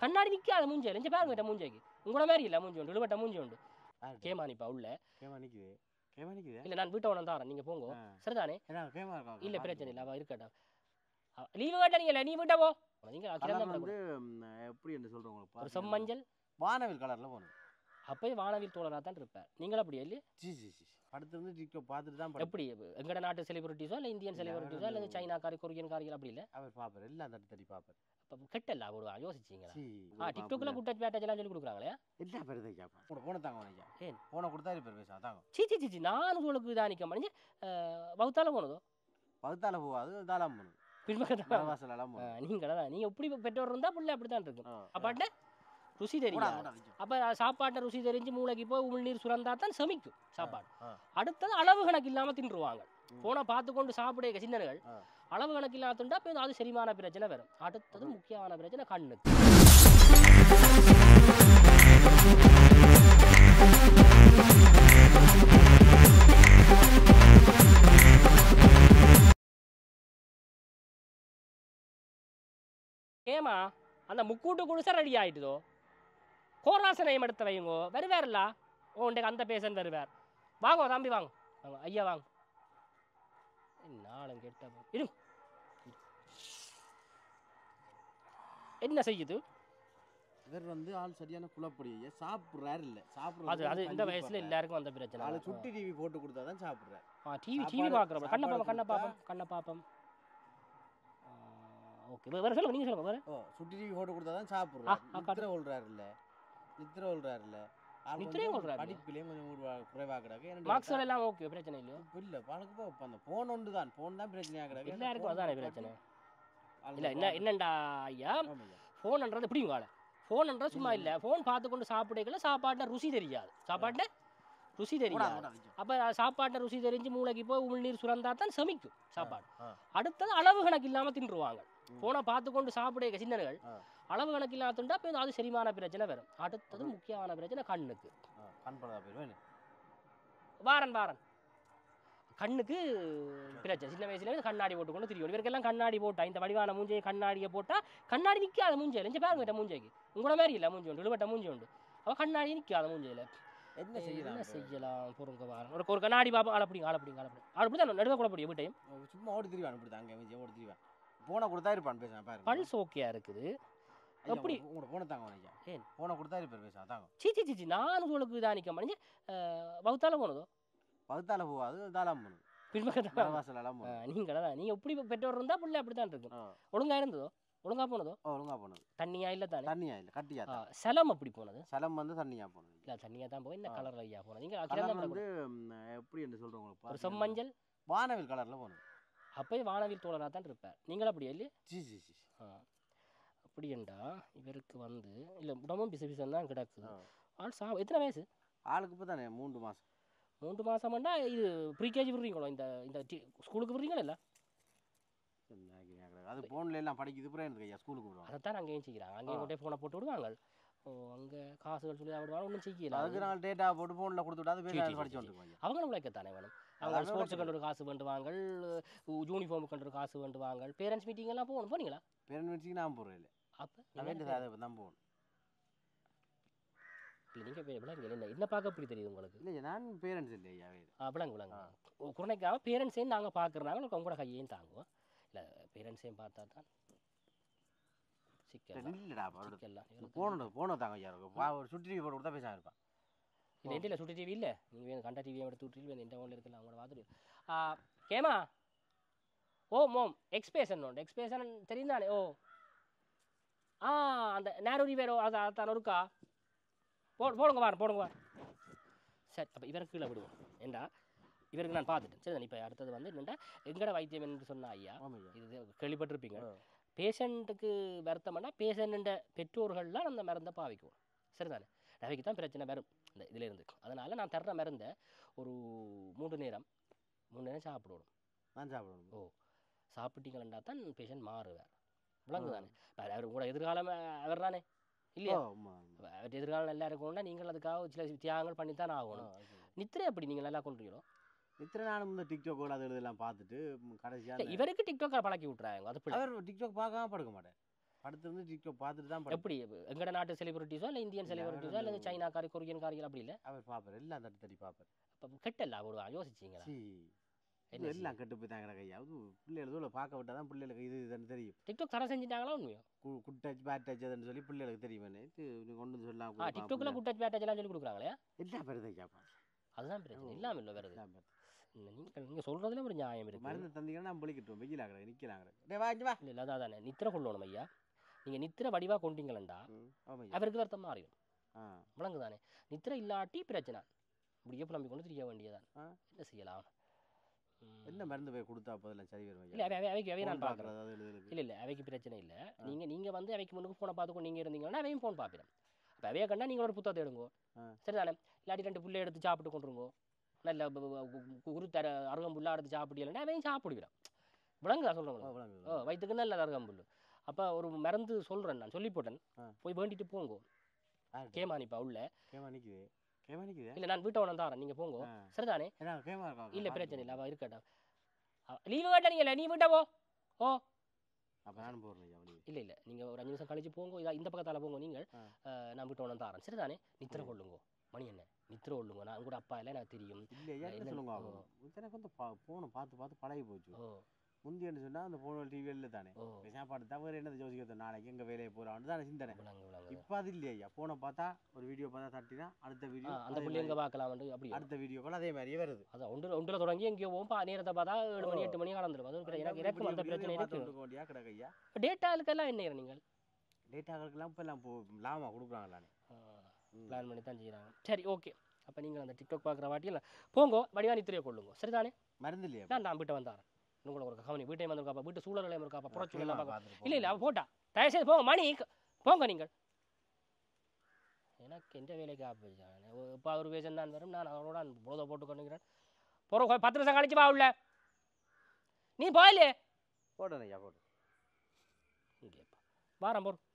கண்ணாடி நிக்காத மூஞ்சே இங்க பாருங்க மூஞ்சேக்கு உங்கள மாதிரி இல்ல மூஞ்சி உண்டு இழுபட்ட மூஞ்சி உண்டு கேமானிப்பா உள்ள கேமானிக்குது இல்ல நான் வீட்டை உடனே தரேன் நீங்க போங்க சரிதானே இல்ல பிரச்சனை இல்ல அவ இருக்கட்டும் லீவு கேட்டா நீங்க நீ வீட்டை போ நீங்க வந்து எப்படி என்ன சொல்றோம் ஒரு செம்மஞ்சள் வானவில் கலர்ல போகணும் அப்பயே வானவில் தோழரா தான் இருப்பேன் நீங்களும் அப்படியே இல்லையே அடுத்து வந்து டிக்டாக் பார்த்துட்டு தான் எப்படி எங்கட நாட்டு செலிபிரிட்டிஸோ இல்லை இந்தியன் செலிபிரிட்டிஸோ இல்லை சைனா காரி கொரியன் காரிகள் அப்படி இல்லை அவர் பாப்பார் எல்லாம் தட்டி பாப்பார் அப்போ கெட்டல ஒரு யோசிச்சிங்களா டிக்டாக்ல குட் டச் பேட் டச் எல்லாம் சொல்லி கொடுக்குறாங்களே எல்லா பேரும் தான் கேட்பான் கூட போன தாங்க ஐயா ஏன் போன கொடுத்தா பேர் பேச தாங்க சி நான் உங்களுக்கு இதாக நிற்க முடிஞ்சு வகுத்தால போனதோ வகுத்தால போகாது தாளாம் போகணும் நீங்க எப்படி பெற்றோர் இருந்தா பிள்ளை அப்படித்தான் இருக்கும் அப்பாட்ட ருசி தெரியும் அப்ப சாப்பாட்டை ருசி தெரிஞ்சு மூளைக்கு போய் உள்நீர் சுரந்தா தான் சமைக்கும் சாப்பாடு அடுத்தது அளவு கணக்கு இல்லாம தின்றுவாங்க போன பார்த்து கொண்டு சாப்பிட சின்னர்கள் அளவு கணக்கு இல்லாம தின்றா இப்போ அது செரிமான பிரச்சனை வரும் அடுத்தது முக்கியமான பிரச்சனை கண்ணுக்கு ஏமா அந்த முக்கூட்டு குடிசை ரெடி ஆயிட்டுதோ கோராசனையும் எடுத்து வைங்கோ வருவார்ல உன்டைக்கு அந்த பேசன் வருவார் வாங்க தம்பி வாங்க வாங்க ஐயா வாங்க நாளும் கெட்ட இரு என்ன செய்யுது இவர் வந்து ஆள் சரியான குழப்படி சாப்பிட்றாரு இல்லை சாப்பிட்றது அது இந்த வயசுல எல்லாருக்கும் அந்த பிரச்சனை ஆளு சுட்டி டிவி போட்டு கொடுத்தா தான் சாப்பிட்றாரு டிவி பார்க்குறோம் கண்ணை பாப்போம் ஓகே வேற சொல்லுங்க நீங்க சொல்லுங்க வேற சுட்டி டிவி போட்டு கொடுத்தா தான் சாப்பிட்றாரு நித்திர ஓடுறாரு இல்லை நித்திரையும் சொல்றாரு படிப்பிலே கொஞ்சம் குறைவா கிடக்கு மார்க்ஸ் எல்லாம் ஓகே பிரச்சனை இல்ல இல்ல பணக்கு அந்த போன் ஒன்று தான் போன் தான் பிரச்சனையா கிடக்கு எல்லாருக்கும் அதானே பிரச்சனை இல்ல என்னண்டா ஐயா போன்ன்றது எப்படிங்க ஆள போன்ன்றது சும்மா இல்ல போன் பார்த்து கொண்டு சாப்பிடல சாப்பாட்டுல ருசி தெரியாது சாப்பாட்டுல ருசி தெரியாது அப்ப சாப்பாட்டுல ருசி தெரிஞ்சு மூளைக்கு போய் உள்நீர் சுரந்தா தான் சமைக்கும் சாப்பாடு அடுத்தது அளவு கணக்கு இல்லாம தின்றுவாங்க போன பார்த்து கொண்டு சாப்பிட சின்னர்கள் அளவு கணக்கு இல்லாம தின்றா இப்போ அது செரிமான பிரச்சனை வரும் அடுத்தது முக்கியமான பிரச்சனை கண்ணுக்கு வாரன் கண்ணுக்கு பிரச்சனை சின்ன வயசுல கண்ணாடி போட்டுக்கொண்டு தெரியும் இவருக்கெல்லாம் கண்ணாடி போட்டா இந்த வடிவான மூஞ்சையை கண்ணாடியை போட்டா கண்ணாடி நிற்காத மூஞ்சையில் இங்கே பாருங்க மூஞ்சைக்கு உங்கள மாதிரி இல்லை மூஞ்சி உண்டு இழுபட்ட மூஞ்சி உண்டு அவ கண்ணாடி நிற்காத மூஞ்சையில் என்ன செய்யலாம் பொருங்க வாரம் ஒரு கண்ணாடி பாப்பா அப்படிதான் நடுவ கூட முடியும் வீட்டையும் சும்மா ஓடி திரிவான் அப்படிதான் ஓடி திரிவான் போன கொடுத்தா இருப்பான் பேசுறேன் பாருங்க பல்ஸ் ஓகேயா இருக்குது எப்படி உங்களோட போன தாங்க ஐயா ஏன் போன கொடுத்தா இருப்பார் பேச தாங்க சி நான் உங்களுக்கு இதாக நிற்க முடிஞ்சு வகுத்தால போனதோ வகுத்தால போகாது தாளாம் போகணும் நீங்க எப்படி பெற்றோர் இருந்தா பிள்ளை அப்படித்தான் இருக்கும் ஒழுங்கா இருந்ததோ ஒழுங்கா போனதோ தண்ணியா இல்ல தானே தண்ணியா இல்ல கட்டியா சலம் அப்படி போனது சலம் வந்து தண்ணியா போனது இல்ல தண்ணியா தான் போய் இந்த கலர்ல ஐயா போனது நீங்க வந்து எப்படி என்ன சொல்றோம் ஒரு செம்மஞ்சள் வானவில் கலர்ல போனது அப்பயே வானவில் தோழரா தான் இருப்பேன் நீங்களும் அப்படியே இல்லையே அப்படியேண்டா இவருக்கு வந்து இல்ல உடம்பும் பிசு பிசன் தான் கிடக்குது ஆள் எத்தனை வயசு ஆளுக்கு இப்போ தானே 3 மாசம்டா இது ப்ரீகேஜி விடுறீங்களோ இந்த ஸ்கூலுக்கு விடுறீங்களா இல்லை அது ஃபோன்ல எல்லாம் படிக்குது அப்புறம் எனக்கு ஐயா ஸ்கூலுக்கு விடுவாங்க அதைத்தான் அங்கேயும் செய்கிறாங்க அங்கேயும் கொண்டே ஃபோனை போட்டு விடுவாங்க அங்கே காசுகள் சொல்லி விடுவாங்க ஒன்றும் செய்யல அதுக்கு நாங்கள் டேட்டா போட்டு ஃபோனில் கொடுத்து விட்டு அது படிச்சு வந்துருவாங்க அவங்களும் உழைக்கத்தானே வேணும் அவங்க ஸ்போர்ட்ஸுக்கு கண்டு ஒரு காசு வேண்டுவாங்க யூனிஃபார்முக்கு கண்டு ஒரு காசு வேண்டுவாங்க பேரண்ட்ஸ் மீட்டிங் எல்லாம் போனீங்களா பேரண்ட்ஸ் மீட்டிங் நான் போகிறேன் இல்லை அப்போ தான் போகணும் இல்லை நீங்கள் விளங்க என்ன பார்க்க அப்படி தெரியுது உங்களுக்கு இல்லை நான் பேரண்ட்ஸ் இல்லையா விளங்க குறைக்காம பேரண்ட்ஸையும் நாங்கள் பார்க்குறாங்க உங்களோட கையையும் தாங்குவோம் இல்லை பேரண்ட்ஸையும் பார்த்தா தான் போனோம் தாங்க ஐயா ஒரு சுட்டி டிவி போட்டு கொடுத்தா பேசாமல் இருப்பான் இல்லை இல்லை சுட்டி டிவி இல்லை நீங்கள் கண்ட டிவியை எடுத்து விட்டு இந்த ஃபோனில் இருக்கலாம் அவங்களோட பார்த்துட்டு கேமா ஓம் எக்ஸ்பேஷன் உண்டு எக்ஸ்பேஷன் தெரியும் தானே அந்த நேரு வேறோ அதான் இருக்கா போடுங்க வார் சரி அப்போ இவருக்கு கீழே விடுவோம் ஏண்டா இவருக்கு நான் பார்த்துட்டேன் சரி இப்போ அடுத்தது வந்து என்னென்னா எங்கட வைத்தியம் என்று சொன்ன ஐயா இது கேள்விப்பட்டிருப்பீங்க பேஷண்ட்டுக்கு வருத்தம்னா பேஷண்ட பெற்றோர்கள்லாம் அந்த மருந்தை பாவிக்குவோம் சரிதானே நவைக்கு தான் பிரச்சனை வரும் இந்த இதில் இருந்து அதனால் நான் தர்ற மருந்தை ஒரு 3 நேரம் சாப்பிடணும் சாப்பிட்டீங்களா தான் பேஷண்ட் மாறுவார் விளங்கு தானே அவர் கூட எதிர்காலம் அவர் தானே இல்லையா அவர் எதிர்காலம் நல்லா இருக்கணும்னா நீங்கள் அதுக்காக சில தியாகங்கள் பண்ணித்தான் ஆகணும் நித்திரை அப்படி நீங்கள் நல்லா கொண்டுறீங்களோ நித்திரை நானும் இந்த டிக்டாக் அது இதெல்லாம் பார்த்துட்டு கடைசியாக இவருக்கு டிக்டாக் பழக்கி விட்றாங்க அது அவர் டிக்டாக் பார்க்காம படுக்க மாட்டேன் படுத்து டிக்டாக் பார்த்துட்டு தான் எப்படி எங்கட நாட்டு செலிபிரிட்டிஸோ இல்லை இந்தியன் செலிபிரிட்டிஸோ இல்லை சைனாக்காரி கொரியன் காரிகள் அப்படி இல்லை அவர் பார்ப்பார் எல்லாம் தட்டி தட்டி பார்ப்பார். அப்போ கெட்டல ஒரு யோசிச்சிங்களா எல்லாம் கெட்டு போய் தாங்க கையா அது பிள்ளைகளுக்கு பார்க்க விட்டா தான் பிள்ளைகளுக்கு இது இதுன்னு தெரியும். டிக்டாக் தர செஞ்சுட்டாங்களா உண்மையோ குட் டச் பேட் டச் அதுன்னு சொல்லி பிள்ளைகளுக்கு தெரியுமே இது கொண்டு வந்து சொல்லலாம். டிக்டாக்ல குட் டச் பேட் டச் எல்லாம் சொல்லி கொடுக்குறாங்களே எல்லாம் பெருதை கேட்பான். அதுதான் பிரச்சனை இல்லாமல் இல்லை வருது. நீங்கள் சொல்கிறதுல ஒரு நியாயம் இருக்குது. மருந்து தந்தீங்கன்னா நம்ம பிடிக்கிட்டோம் வெயில் ஆகிற நிற்கலாங்க வா இல்லை அதான் தானே நித்திரை கொள்ளணும் ஐயா. நீங்கள் நித்திரை வடிவாக கொண்டீங்களா அவருக்கு அர்த்தம் மாறிடும். விளங்கு தானே நித்திரை இல்லாட்டி பிரச்சனை இப்படியே புலம்பி கொண்டு தெரிய வேண்டியதான். என்ன செய்யலாம் என்ன மருந்து போய் கொடுத்தா போதில்லை சரி வரும். இல்லை அவைக்கு அவையை நான் பார்க்குறேன். இல்லை அவைக்கு பிரச்சனை இல்லை. நீங்கள் வந்து அவைக்கு முன்னுக்கு ஃபோனை பார்த்துக்கொண்டு நீங்கள் இருந்தீங்கன்னா அவையும் ஃபோன் பார்ப்பேன். அப்போ அவையை கண்டா நீங்கள் ஒரு புத்தகத்தை எடுங்கோ சரிதானே. இல்லாட்டி 2 புள்ளை எடுத்து சாப்பிட்டு கொண்டுருங்கோ. நல்ல குருத்தர அருகம்புல்லாக எடுத்து சாப்பிடலன்னா அவையும் சாப்பிடுவிடும். விளங்குதா சொல்கிறவங்க வயிற்றுக்கு நல்ல அருகம்புல். அப்போ ஒரு மருந்து சொல்கிறேன் நான் சொல்லி போட்டேன் போய் வேண்டிட்டு போங்கோ. கேமானிப்பா உள்ள கேமானிக்குது இல்லை நான் வீட்டை ஒன்று தாரேன் நீங்கள் போங்கோ சரிதானே. இல்லை பிரச்சனை இல்லை அவள் இருக்கட்டும். லீவு கேட்டா நீங்கள் இல்லை நீ வீட்டை போ இல்லை இல்லை நீங்கள் ஒரு 5 நிமிஷம் கழிச்சு போங்க. இந்த பக்கத்தால் போங்க நீங்கள் நான் வீட்டை ஒன்று தாரேன் சரிதானே. நித்திரை கொள்ளுங்கோ மணி என்ன நித்திரை கொள்ளுங்க. நான் கூட அப்பா இல்லை எனக்கு தெரியும். எனக்கு வந்து போன பார்த்து பழகி போச்சு. முந்தி என்ன சொன்னா அந்த போன டிவியில் தானே சாப்பாடு தவிர என்னது யோசிக்கிறது நாளைக்கு எங்க வேலையை போறான்னு தானே சிந்தனை. இப்போ அது இல்லையா போன பார்த்தா ஒரு வீடியோ பார்த்தா தட்டினா அடுத்த வீடியோ அந்த பிள்ளைங்க பார்க்கலாம் அப்படி அடுத்த வீடியோக்கள் அதே மாதிரியே வருது. அதான் ஒன்றில் தொடங்கி எங்கேயோ போகும் நேரத்தை பார்த்தா 7 மணி 8 மணி கலந்துடும். அது எனக்கு எனக்கும் அந்த பிரச்சனை இருக்கு. கிடக்கையா டேட்டாவுக்கெல்லாம் என்ன நீங்கள் டேட்டாவுக்கெல்லாம் இப்போ எல்லாம் லாபமாக கொடுக்குறாங்களானே பிளான் பண்ணி தான் செய்கிறாங்க. சரி ஓகே. அப்போ நீங்கள் அந்த டிக்டாக் பார்க்குற வாட்டியில் போங்கோ வடிவா நித்திரையை கொள்ளுங்க சரிதானே. மருந்து இல்லையா நான் வீட்டை வந்தாரேன் உங்களுக்கு ஒரு கவனி வீட்டையும் வந்துருக்காப்பா வீட்டு சூழலையும் இருக்காப்பா புறச்சு எல்லாம் பார்க்க இல்லை இல்லை அவள் போட்டா தயவு செய்து போங்க மணி போங்க நீங்கள். எனக்கு எந்த வேலைக்கு ஆப்பிச்சானே இப்போ ஒரு பேசன் தான் வரும் நான் அவரோட போதை போட்டு கொண்டுக்கிறேன் போகிற 10 நிமிஷம் கழிச்சு வா உள்ள நீ போயிலே போட்டேன் ஐயா போட்டு இங்கேப்பா வாரம் போகிறோம்.